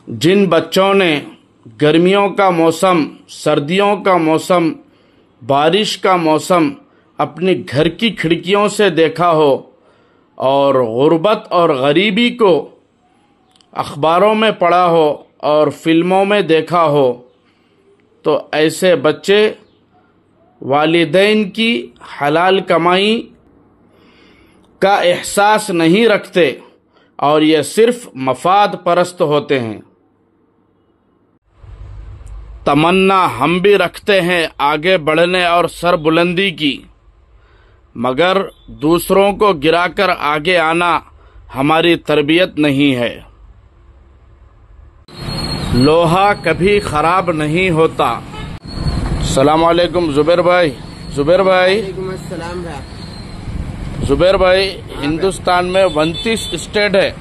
जिन बच्चों ने गर्मियों का मौसम, सर्दियों का मौसम, बारिश का मौसम अपनी घर की खिड़कियों से देखा हो और गुर्बत और गरीबी को अखबारों में पढ़ा हो और फिल्मों में देखा हो, तो ऐसे बच्चे वालिदैन की हलाल कमाई का एहसास नहीं रखते और ये सिर्फ मफाद परस्त होते हैं। तमन्ना हम भी रखते हैं आगे बढ़ने और सर बुलंदी की, मगर दूसरों को गिराकर आगे आना हमारी तरबियत नहीं है। लोहा कभी खराब नहीं होता। सलाम अलैकुम जुबैर भाई। जुबैर भाई, जुबैर भाई, हिंदुस्तान में 29 स्टेट है,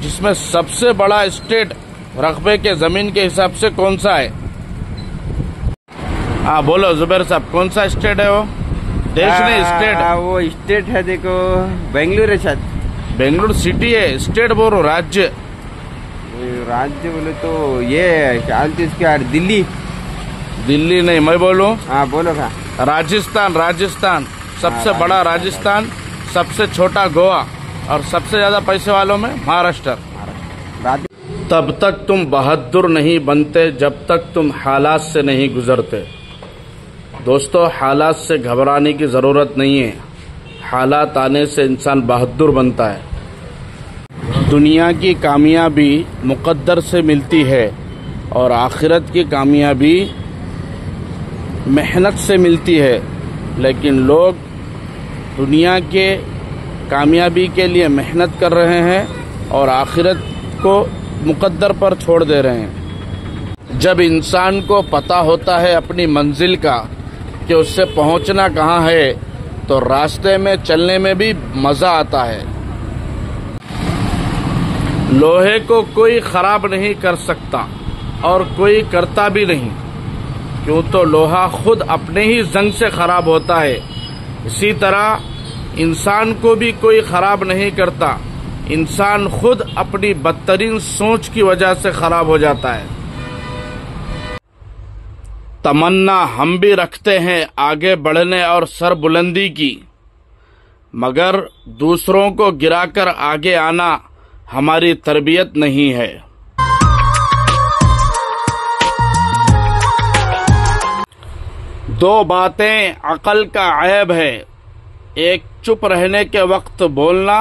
जिसमें सबसे बड़ा स्टेट रकबे के जमीन के हिसाब से कौन सा है? हाँ बोलो जुबैर साहब, कौन सा स्टेट है वो? देश नहीं, स्टेट। वो स्टेट है, देखो बेंगलुरु है शायद। बेंगलुरु सिटी है, स्टेट बोलो, राज्य। राज्य बोले तो ये शायद इसके दिल्ली। दिल्ली नहीं, मैं बोलूं? हाँ बोलो। का राजस्थान। राजस्थान सबसे बड़ा, राजस्थान सबसे छोटा गोवा, और सबसे ज्यादा पैसे वालों में महाराष्ट्र। तब तक तुम बहादुर नहीं बनते जब तक तुम हालात से नहीं गुजरते। दोस्तों, हालात से घबराने की जरूरत नहीं है, हालात आने से इंसान बहादुर बनता है। दुनिया की कामयाबी मुकद्दर से मिलती है और आखिरत की कामयाबी मेहनत से मिलती है, लेकिन लोग दुनिया के कामयाबी के लिए मेहनत कर रहे हैं और आखिरत को मुकद्दर पर छोड़ दे रहे हैं। जब इंसान को पता होता है अपनी मंजिल का कि उससे पहुंचना कहाँ है, तो रास्ते में चलने में भी मजा आता है। लोहे को कोई खराब नहीं कर सकता और कोई करता भी नहीं, क्यों तो लोहा खुद अपने ही जंग से खराब होता है। इसी तरह इंसान को भी कोई खराब नहीं करता, इंसान खुद अपनी बदतरीन सोच की वजह से खराब हो जाता है। तमन्ना हम भी रखते हैं आगे बढ़ने और सर बुलंदी की, मगर दूसरों को गिराकर आगे आना हमारी तरबियत नहीं है। दो बातें अकल का ऐब है, एक चुप रहने के वक्त बोलना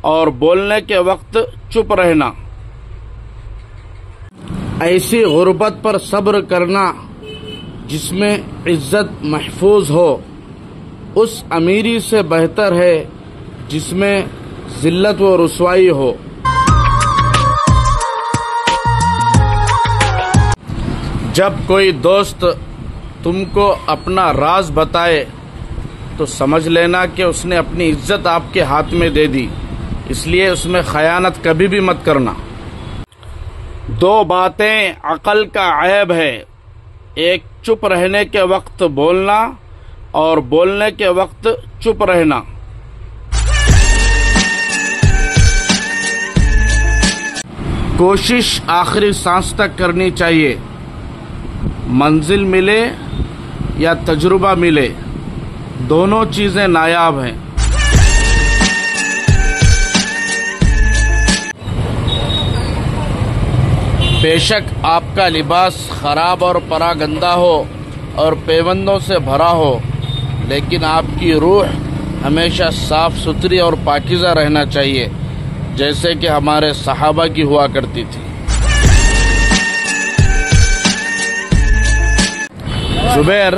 और बोलने के वक्त चुप रहना। ऐसी गुर्बत पर सब्र करना जिसमें इज्जत महफूज हो, उस अमीरी से बेहतर है जिसमें जिल्लत व रुसवाई हो। जब कोई दोस्त तुमको अपना राज बताए तो समझ लेना कि उसने अपनी इज्जत आपके हाथ में दे दी, इसलिए उसमें खयानत कभी भी मत करना। दो बातें अकल का ऐब है, एक चुप रहने के वक्त बोलना और बोलने के वक्त चुप रहना। कोशिश आखिरी सांस तक करनी चाहिए, मंजिल मिले या तजुर्बा मिले, दोनों चीजें नायाब हैं। बेशक आपका लिबास खराब और परागंदा हो और पेवंदों से भरा हो, लेकिन आपकी रूह हमेशा साफ सुथरी और पाकीज़ा रहना चाहिए, जैसे कि हमारे सहाबा की हुआ करती थी। जुबैर,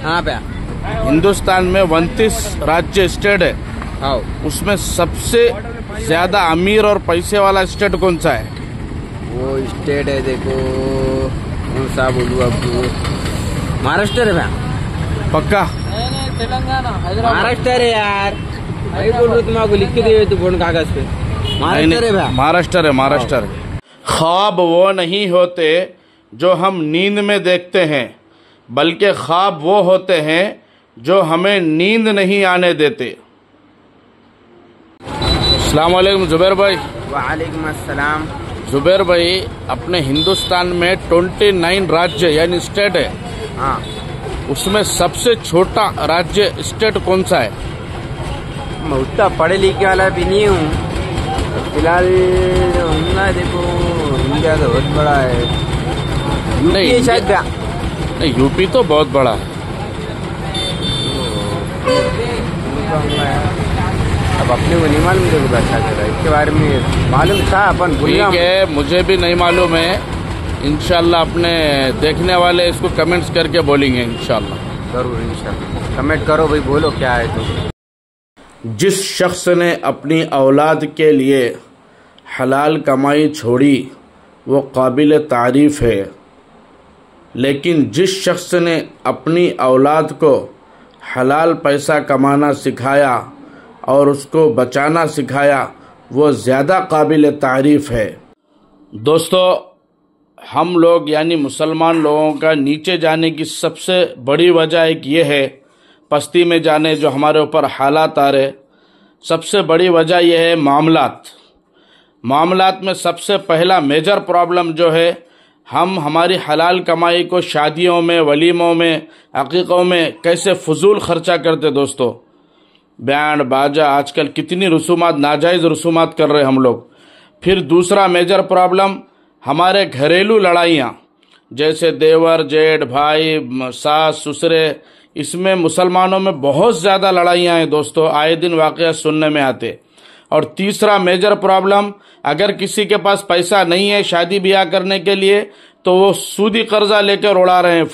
हाँ भैया, हिंदुस्तान में 29 राज्य स्टेट है, हाँ, उसमें सबसे ज्यादा अमीर और पैसे वाला स्टेट कौन सा है? वो स्टेट है, देखो कौन सा बोलूँ आपको, महाराष्ट्र है भैया। पक्का? तेलंगाना, महाराष्ट्र है यार, वही बोल रहा तुम्हारा, लिख के दिए तो बोन कागज पे। महाराष्ट्र है भैया, महाराष्ट्र है, महाराष्ट्र है। ख्वाब वो नहीं होते जो हम नींद में देखते हैं, बल्कि ख्वाब वो होते हैं जो हमें नींद नहीं आने देते। अस्सलाम वालेकुम जुबैर भाई। वालेकुम अस्सलाम। जुबैर भाई, अपने हिंदुस्तान में 29 राज्य यानी स्टेट है। हाँ, उसमें सबसे छोटा राज्य स्टेट कौन सा है? मैं उतना पढ़े लिखे वाला भी नहीं हूँ फिलहाल। होगा देखो, इंडिया तो बहुत बड़ा है। नहीं, यूपी शायद। नहीं, यूपी तो बहुत बड़ा है। अब अपने को नहीं मालूम, देखो अच्छा चला इसके बारे में मालूम था अपन भूल गया। ठीक है, मुझे भी नहीं मालूम है। इंशाल्लाह अपने देखने वाले इसको कमेंट्स करके बोलेंगे इंशाल्लाह। जरूर इंशाल्लाह कमेंट करो भाई, बोलो क्या है। तो जिस शख्स ने अपनी औलाद के लिए हलाल कमाई छोड़ी वो काबिल तारीफ़ है, लेकिन जिस शख्स ने अपनी औलाद को हलाल पैसा कमाना सिखाया और उसको बचाना सिखाया वो ज़्यादा काबिल तारीफ़ है। दोस्तों, हम लोग यानी मुसलमान लोगों का नीचे जाने की सबसे बड़ी वजह एक ये है, पस्ती में जाने जो हमारे ऊपर हालात आ रहे, सबसे बड़ी वजह यह है मामलात में सबसे पहला मेजर प्रॉब्लम जो है, हम हमारी हलाल कमाई को शादियों में, वलीमों में, अकीक़ों में कैसे फजूल खर्चा करते। दोस्तों, बैंड बाजा, आजकल कितनी रसूमात, नाजायज़ रसूमात कर रहे हम लोग। फिर दूसरा मेजर प्रॉब्लम हमारे घरेलू लड़ाइयाँ, जैसे देवर जेठ भाई सास ससुरे, इसमें मुसलमानों में बहुत ज़्यादा लड़ाइयाँ हैं दोस्तों, आए दिन वाक़या सुनने में आते। और तीसरा मेजर प्रॉब्लम, अगर किसी के पास पैसा नहीं है शादी ब्याह करने के लिए तो वो सूदी कर्जा लेकर उड़ा रहे हैं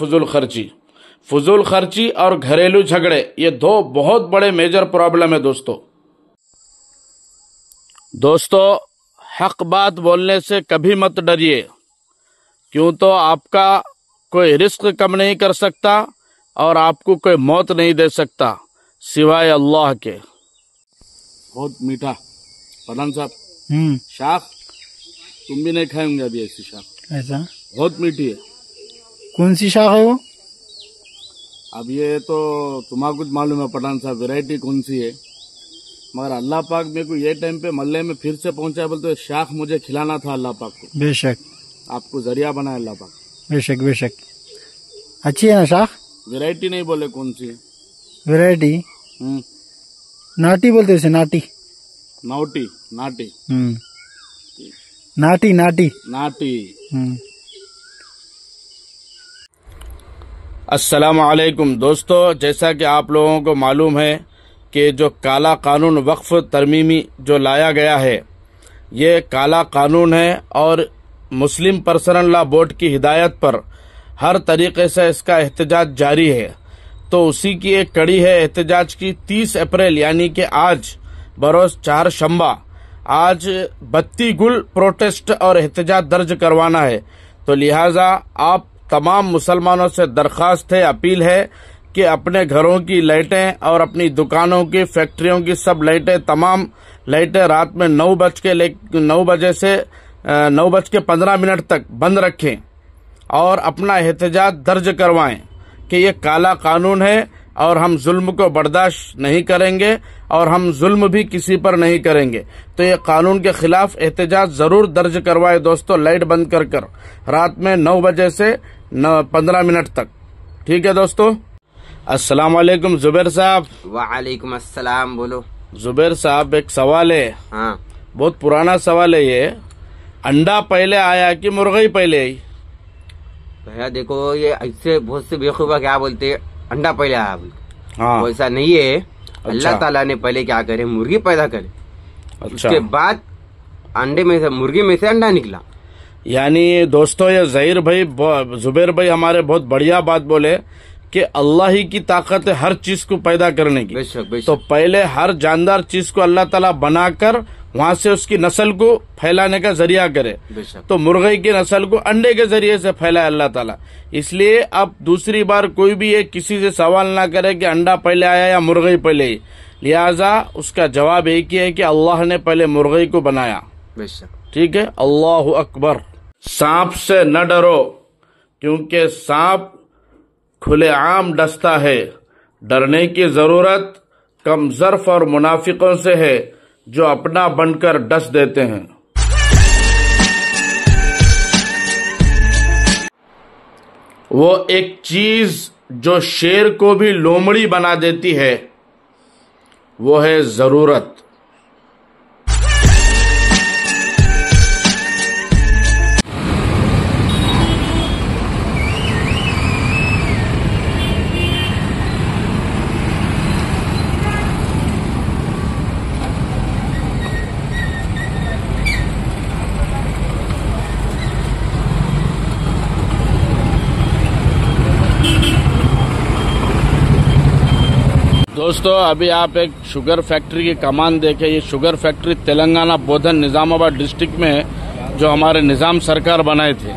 फजूल खर्ची और घरेलू झगड़े। ये दो बहुत बड़े मेजर प्रॉब्लम है दोस्तों, हक बात बोलने से कभी मत डरिए, क्यों तो आपका कोई रिस्क कम नहीं कर सकता और आपको कोई मौत नहीं दे सकता सिवाय अल्लाह के। बहुत मीठा प्रधान साहब। शाख तुम भी नहीं खाएंगे अभी ऐसी शाख? ऐसा बहुत मीठी है। कौन सी शाख है वो? अब ये तो तुम्हारा कुछ मालूम है पठान साहब, वैरायटी कौन सी है, मगर अल्लाह पाक मेरे को ये टाइम पे मल्ले में फिर से पहुंचा, बोलते शाख मुझे खिलाना था अल्लाह पाक को। बेशक, आपको जरिया बनाया अल्लाह पाक। बेशक बेशक, अच्छी है ना शाख? वैरायटी नहीं बोले कौन सी है? वैरायटी नाटी बोलते उसे, नाटी नाटी अस्सलाम वालेकुम दोस्तों, जैसा कि आप लोगों को मालूम है कि जो काला कानून वक्फ तरमीमी जो लाया गया है, ये काला कानून है और मुस्लिम पर्सनल लॉ बोर्ड की हिदायत पर हर तरीके से इसका एहतजाज जारी है। तो उसी की एक कड़ी है एहतजाज की। 30 अप्रैल यानी कि आज बरोज 4 शंबा, आज बत्ती गुल प्रोटेस्ट और एहतजाज दर्ज करवाना है। तो लिहाजा आप तमाम मुसलमानों से दरख्वास्त है, अपील है कि अपने घरों की लाइटें और अपनी दुकानों की, फैक्ट्रियों की सब लाइटें, तमाम लाइटें रात में 9 बजे से 9:15 तक बंद रखें और अपना एहतजाज दर्ज करवाएं कि ये काला कानून है और हम जुल्म को बर्दाश्त नहीं करेंगे और हम जुल्म भी किसी पर नहीं करेंगे। तो ये कानून के खिलाफ एहतजाज जरूर दर्ज करवाए दोस्तों, लाइट बंद कर रात में 9 बजे से 15 तक। ठीक है दोस्तों। अस्सलाम वालेकुम जुबैर साहब। वालेकुम अस्सलाम। बोलो जुबैर साहब, एक सवाल है। हाँ, बहुत पुराना सवाल है ये। अंडा पहले आया कि मुर्गी पहले आई? भैया देखो, ये ऐसे बहुत से बेवकूफा क्या बोलते हैं अंडा पहले आया। हाँ, वैसा नहीं है। अल्लाह ताला ने पहले क्या करे, मुर्गी पैदा करे। अच्छा, उसके बाद अंडे में से, मुर्गी में से अंडा निकला। यानी दोस्तों, ये ज़हीर भाई, जुबैर भाई हमारे बहुत बढ़िया बात बोले कि अल्लाह ही की ताकत है हर चीज को पैदा करने की। बेशक बेशक। तो पहले हर जानदार चीज को अल्लाह ताला बनाकर वहां से उसकी नस्ल को फैलाने का जरिया करे। तो मुर्गी की नस्ल को अंडे के जरिए से फैलाए अल्लाह ताला। इसलिए अब दूसरी बार कोई भी ये किसी से सवाल ना करे कि अंडा पहले आया या मुर्गी पहले ही, लिहाजा उसका जवाब एक ही है कि अल्लाह ने पहले मुर्गी को बनाया। ठीक है, अल्लाह अकबर। सांप से न डरो, क्योंकि सांप खुलेआम डसता है। डरने की जरूरत कम ज़र्फ और मुनाफिकों से है जो अपना बनकर डस देते हैं। वो एक चीज जो शेर को भी लोमड़ी बना देती है, वो है जरूरत। दोस्तों, अभी आप एक शुगर फैक्ट्री की कमान देखें। ये शुगर फैक्ट्री तेलंगाना बोधन निज़ामाबाद डिस्ट्रिक्ट में जो हमारे निज़ाम सरकार बनाए थे,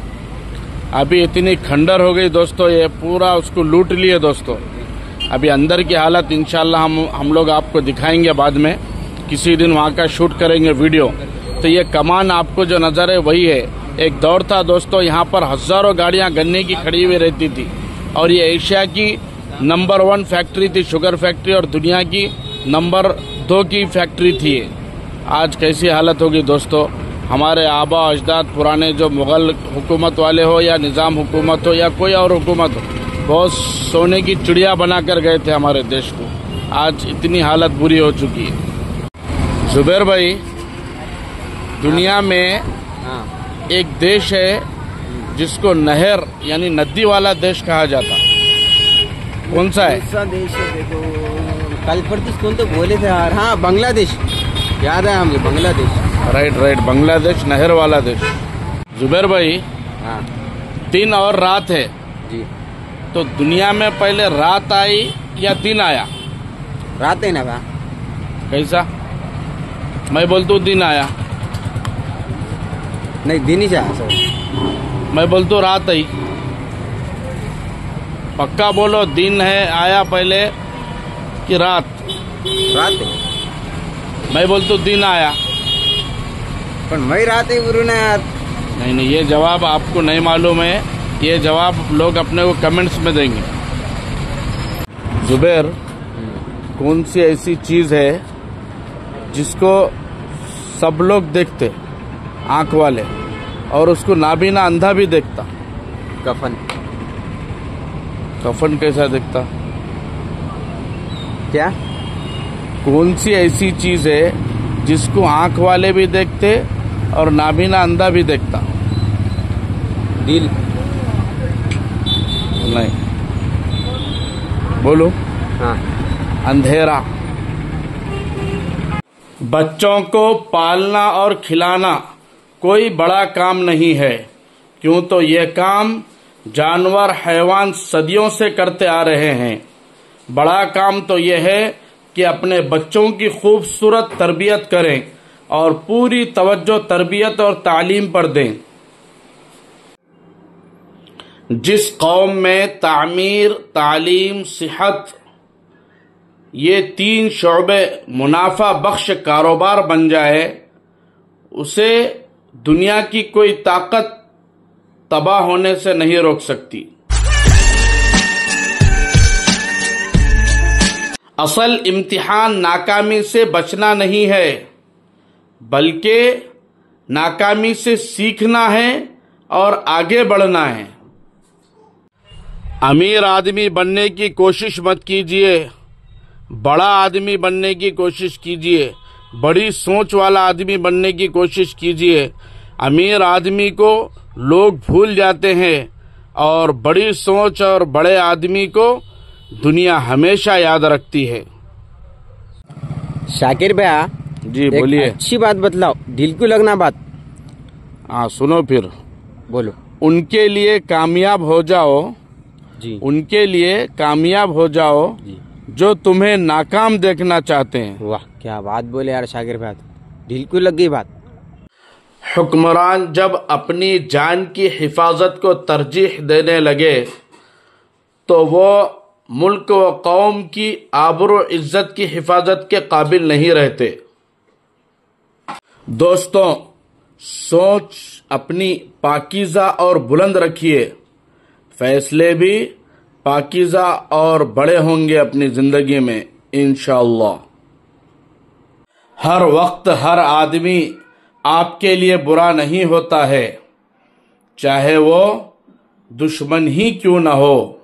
अभी इतनी खंडर हो गई दोस्तों, ये पूरा उसको लूट लिए दोस्तों। अभी अंदर की हालत इंशाल्लाह हम लोग आपको दिखाएंगे बाद में, किसी दिन वहाँ का शूट करेंगे वीडियो। तो ये कमान आपको जो नज़र है वही है। एक दौर था दोस्तों, यहाँ पर हज़ारों गाड़ियाँ गन्ने की खड़ी हुई रहती थी और ये एशिया की नंबर 1 फैक्ट्री थी शुगर फैक्ट्री और दुनिया की नंबर 2 की फैक्ट्री थी। आज कैसी हालत होगी दोस्तों। हमारे आबा अजदाद पुराने जो मुग़ल हुकूमत वाले हो या निज़ाम हुकूमत हो या कोई और हुकूमत हो, बहुत सोने की चिड़िया बनाकर गए थे हमारे देश को। आज इतनी हालत बुरी हो चुकी है। जुबैर भाई, दुनिया में एक देश है जिसको नहर यानी नदी वाला देश कहा जाता, कौन सा है? ऐसा देश है देखो, कल परसों कौन तो बोले थे यार। हाँ, बांग्लादेश, याद है हमें, बांग्लादेश। राइट, बांग्लादेश नहर वाला देश। जुबैर भाई, हाँ, दिन और रात है जी। तो दुनिया में पहले रात आई या दिन आया? रात है ना भा? कैसा? मैं बोलता हूँ दिन आया। नहीं, दिन ही चाह सर। मैं बोलता हूँ रात आई। पक्का बोलो, दिन है आया पहले कि रात? रात है। मैं बोलता हूँ दिन आया। पर मैं रात ही बोलूँ ना यार। नहीं, ये जवाब आपको नहीं मालूम है, ये जवाब लोग अपने को कमेंट्स में देंगे। जुबैर, कौन सी ऐसी चीज है जिसको सब लोग देखते, आंख वाले, और उसको नाबीना अंधा भी देखता? कफन। कफन कैसा दिखता? क्या? कौन सी ऐसी चीज है जिसको आंख वाले भी देखते और नाबीना अंधा भी देखता? दिल। नहीं, बोलो। हाँ, अंधेरा। बच्चों को पालना और खिलाना कोई बड़ा काम नहीं है, क्यों तो ये काम जानवर हैवान सदियों से करते आ रहे हैं। बड़ा काम तो ये है कि अपने बच्चों की खूबसूरत तरबियत करें और पूरी तवज्जो तरबियत और तालीम पर दें। जिस कौम में तामीर, तालीम, सेहत, ये 3 शोबे मुनाफा बख्श कारोबार बन जाए, उसे दुनिया की कोई ताकत तबाह होने से नहीं रोक सकती। असल इम्तिहान नाकामी से बचना नहीं है, बल्कि नाकामी से सीखना है और आगे बढ़ना है। अमीर आदमी बनने की कोशिश मत कीजिए, बड़ा आदमी बनने की कोशिश कीजिए, बड़ी सोच वाला आदमी बनने की कोशिश कीजिए। अमीर आदमी को लोग भूल जाते हैं और बड़ी सोच और बड़े आदमी को दुनिया हमेशा याद रखती है। शाकिर भैया जी बोलिए। अच्छी बात बतलाओ, दिल को लगना बात। हाँ सुनो फिर। बोलो। उनके लिए कामयाब हो जाओ जी। उनके लिए कामयाब हो जाओ जी। जो तुम्हें नाकाम देखना चाहते हैं। वाह, क्या बात बोले यार शाकिर भैया, दिल को लग गई बात। हुक्मरान जब अपनी जान की हिफाजत को तरजीह देने लगे तो वो मुल्क व कौम की आबरू इज्जत की हिफाजत के काबिल नहीं रहते। दोस्तों, सोच अपनी पाकीज़ा और बुलंद रखिए, फैसले भी पाकीज़ा और बड़े होंगे अपनी जिंदगी में इंशाअल्लाह। हर वक्त हर आदमी आपके लिए बुरा नहीं होता है, चाहे वो दुश्मन ही क्यों न हो,